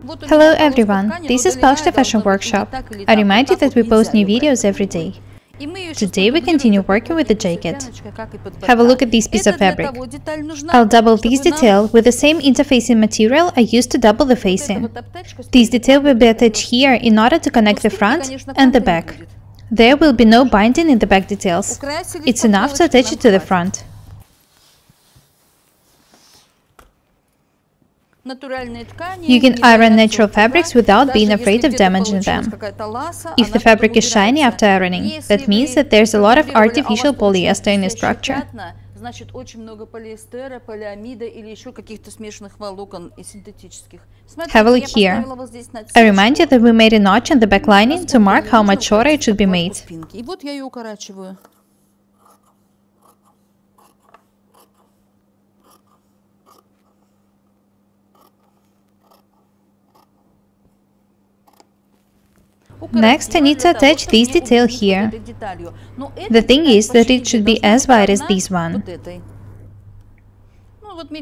Hello everyone, this is Polyester Fashion Workshop. I remind you that we post new videos every day. Today we continue working with the jacket. Have a look at this piece of fabric. I'll double this detail with the same interfacing material I used to double the facing. This detail will be attached here in order to connect the front and the back. There will be no binding in the back details. It's enough to attach it to the front. You can iron natural fabrics without being afraid of damaging them. If the fabric is shiny after ironing, that means that there's a lot of artificial polyester in the structure. Have a look here. I remind you that we made a notch in the back lining to mark how much shorter it should be made. Next, I need to attach this detail here. The thing is that it should be as wide as this one.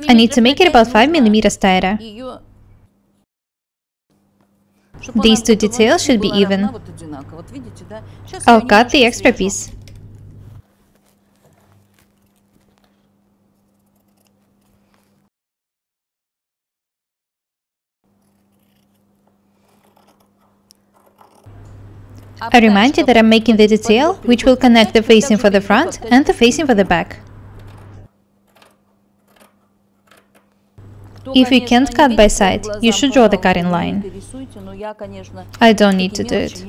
I need to make it about 5 mm tighter. These two details should be even. I'll cut the extra piece. I remind you that I'm making the detail which will connect the facing for the front and the facing for the back. If you can't cut by side, you should draw the cutting line. I don't need to do it.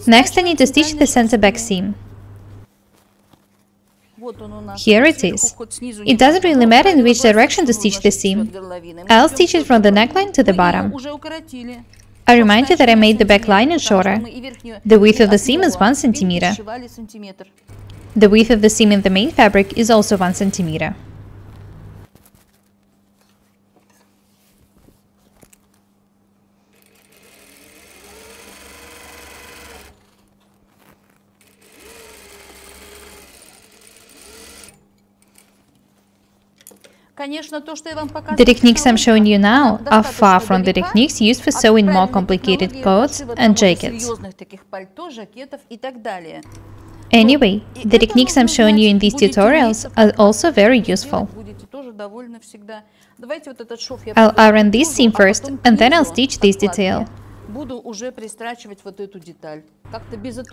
Next, I need to stitch the center back seam. Here it is. It doesn't really matter in which direction to stitch the seam. I'll stitch it from the neckline to the bottom. I remind you that I made the back lining shorter. The width of the seam is 1 cm. The width of the seam in the main fabric is also 1 cm. The techniques I'm showing you now are far from the techniques used for sewing more complicated coats and jackets. Anyway, the techniques I'm showing you in these tutorials are also very useful. I'll iron this seam first, and then I'll stitch this detail.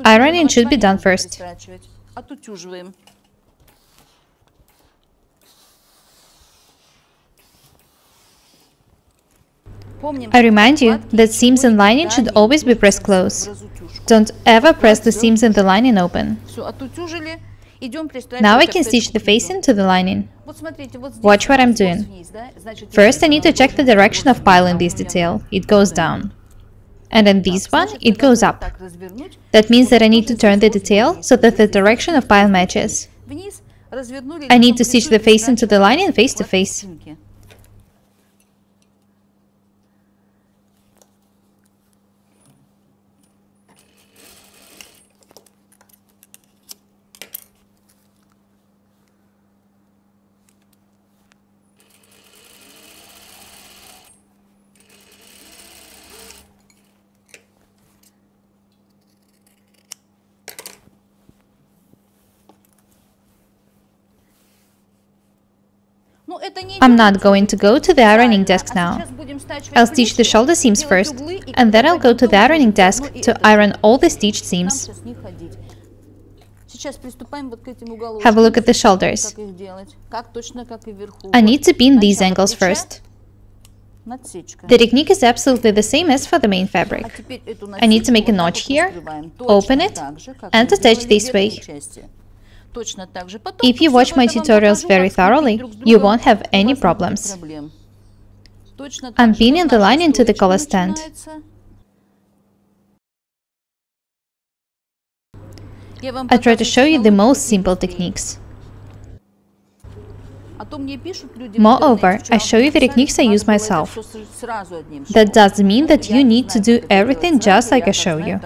Ironing should be done first. I remind you that seams and lining should always be pressed close. Don't ever press the seams and the lining open. Now I can stitch the facing to the lining. Watch what I'm doing. First, I need to check the direction of pile in this detail. It goes down. And in this one, it goes up. That means that I need to turn the detail so that the direction of pile matches. I need to stitch the facing to the lining face to face. I'm not going to go to the ironing desk now. I'll stitch the shoulder seams first, and then I'll go to the ironing desk to iron all the stitched seams. Have a look at the shoulders. I need to pin these angles first. The technique is absolutely the same as for the main fabric. I need to make a notch here, open it, and attach this way. If you watch my tutorials very thoroughly, you won't have any problems. I'm pinning the lining to the collar stand. I try to show you the most simple techniques. Moreover, I show you the techniques I use myself. That doesn't mean that you need to do everything just like I show you.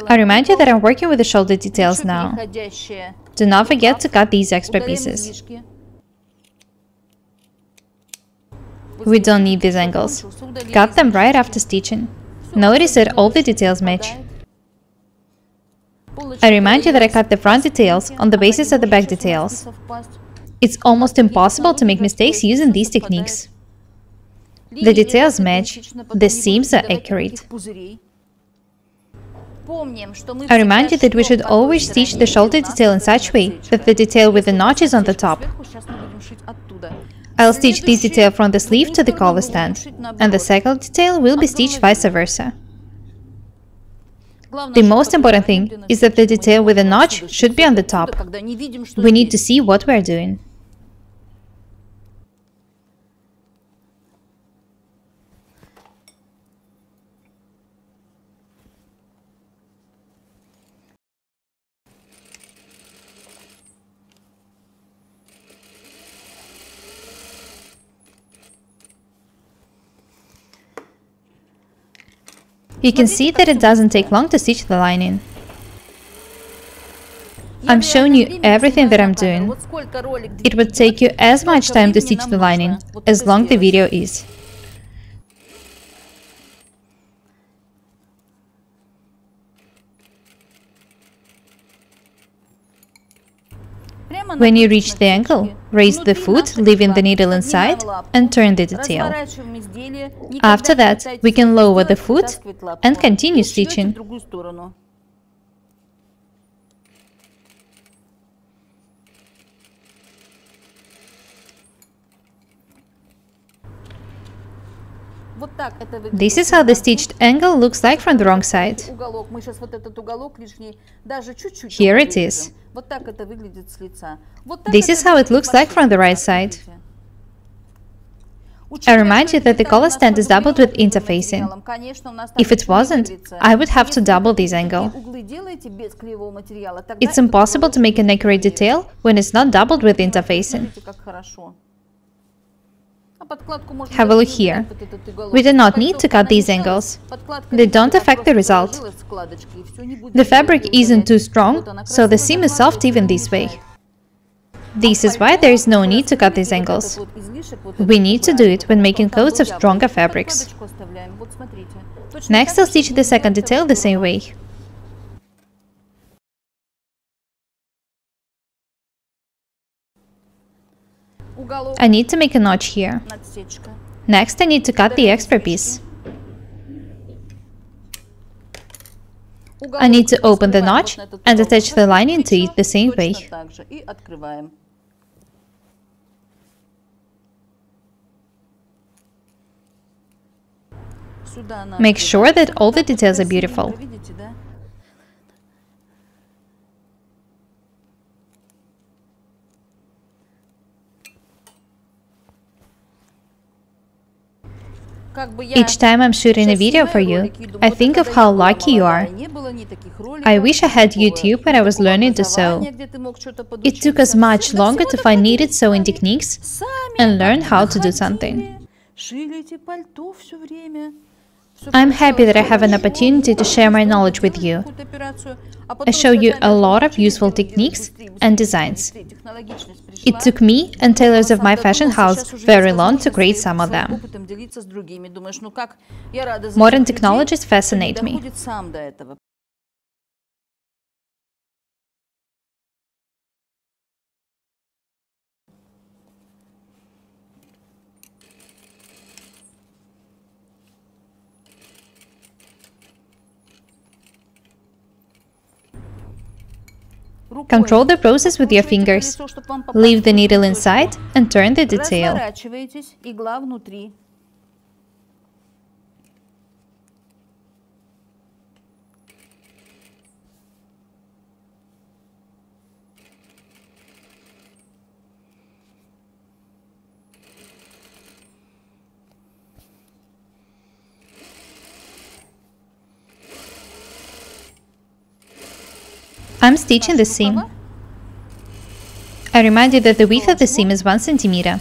I remind you that I'm working with the shoulder details now. Do not forget to cut these extra pieces. We don't need these angles. Cut them right after stitching. Notice that all the details match. I remind you that I cut the front details on the basis of the back details. It's almost impossible to make mistakes using these techniques. The details match, the seams are accurate. I remind you that we should always stitch the shoulder detail in such a way that the detail with the notch is on the top. I'll stitch this detail from the sleeve to the collar stand, and the second detail will be stitched vice versa. The most important thing is that the detail with the notch should be on the top. We need to see what we are doing. You can see that it doesn't take long to stitch the lining. I'm showing you everything that I'm doing. It would take you as much time to stitch the lining as long the video is. When you reach the ankle, raise the foot, leaving the needle inside, and turn the detail. After that, we can lower the foot and continue stitching. This is how the stitched angle looks like from the wrong side. Here it is. This is how it looks like from the right side. I remind you that the collar stand is doubled with interfacing. If it wasn't, I would have to double this angle. It's impossible to make an accurate detail when it's not doubled with interfacing. Have a look here. We do not need to cut these angles. They don't affect the result. The fabric isn't too strong, so the seam is soft even this way. This is why there is no need to cut these angles. We need to do it when making coats of stronger fabrics. Next, I'll stitch the second detail the same way. I need to make a notch here. Next, I need to cut the extra piece. I need to open the notch and attach the lining to it the same way. Make sure that all the details are beautiful. Each time I'm shooting a video for you, I think of how lucky you are. I wish I had YouTube when I was learning to sew. It took us much longer to find needed sewing techniques and learn how to do something. I'm happy that I have an opportunity to share my knowledge with you. I show you a lot of useful techniques and designs. It took me and tailors of my fashion house very long to create some of them. Modern technologies fascinate me. Control the process with your fingers. Leave the needle inside and turn the detail. I'm stitching the seam. I remind you that the width of the seam is 1 centimeter.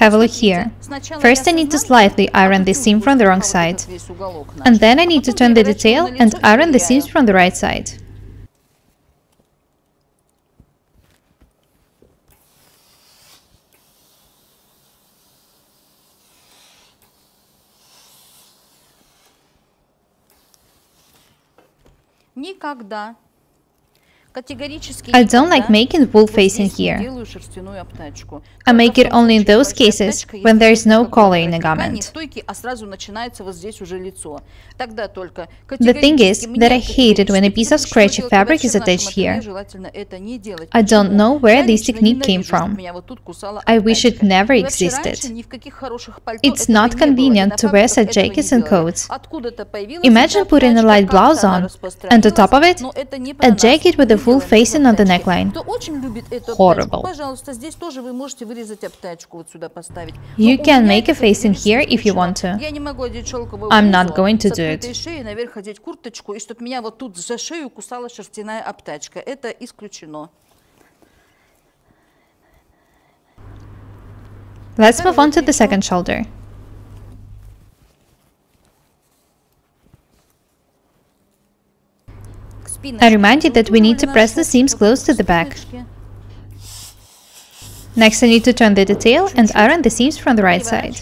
Have a look here. First I need to slightly iron the seam from the wrong side. And then I need to turn the detail and iron the seams from the right side. I don't like making wool facing here. I make it only in those cases when there is no collar in a garment. The thing is that I hate it when a piece of scratchy fabric is attached here. I don't know where this technique came from. I wish it never existed. It's not convenient to wear such jackets and coats. Imagine putting a light blouse on, and on top of it, a jacket with a wool facing on the neckline. Horrible. You can make a facing here if you want to. I'm not going to do it. Let's move on to the second shoulder. I remind you that we need to press the seams close to the back. Next I need to turn the detail and iron the seams from the right side.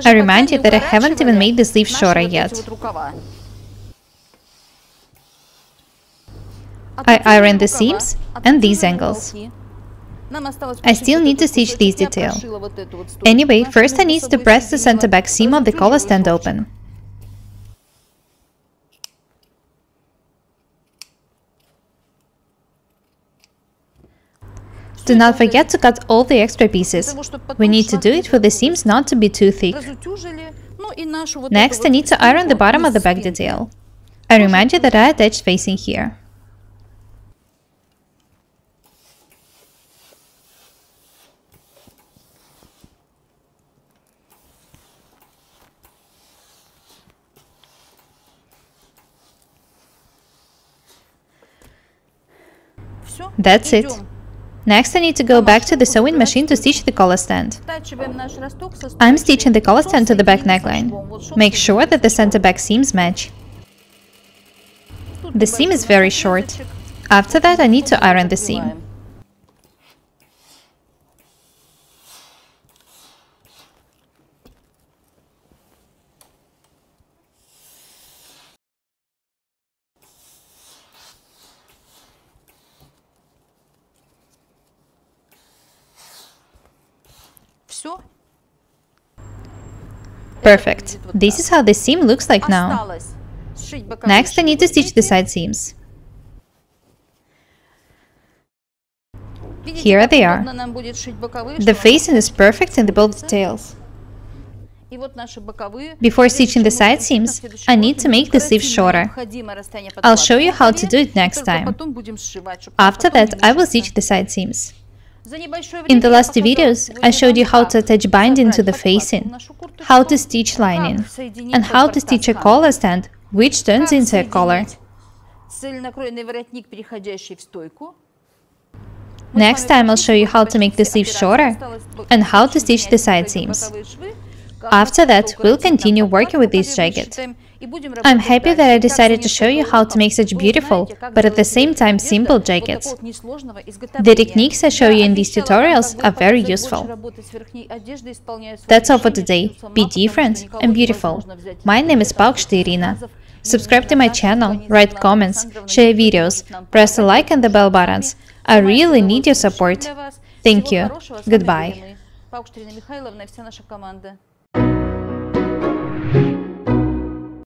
I remind you that I haven't even made the sleeve shorter yet. I iron the seams and these angles. I still need to stitch this detail. Anyway, first I need to press the center back seam of the collar stand open. Do not forget to cut all the extra pieces. We need to do it for the seams not to be too thick. Next I need to iron the bottom of the back detail. I remind you that I attached facing here. That's it. Next I need to go back to the sewing machine to stitch the collar stand. I'm stitching the collar stand to the back neckline. Make sure that the center back seams match. The seam is very short. After that I need to iron the seam. Perfect. This is how the seam looks like now. Next I need to stitch the side seams. Here they are. The facing is perfect in both details. Before stitching the side seams, I need to make the sleeves shorter. I'll show you how to do it next time. After that, I will stitch the side seams. In the last two videos, I showed you how to attach binding to the facing, how to stitch lining, and how to stitch a collar stand, which turns into a collar. Next time I'll show you how to make the sleeves shorter and how to stitch the side seams. After that, we'll continue working with this jacket. I'm happy that I decided to show you how to make such beautiful, but at the same time simple jackets. The techniques I show you in these tutorials are very useful. That's all for today. Be different and beautiful. My name is Paukšte Irina. Subscribe to my channel, write comments, share videos, press the like and the bell buttons. I really need your support. Thank you. Goodbye.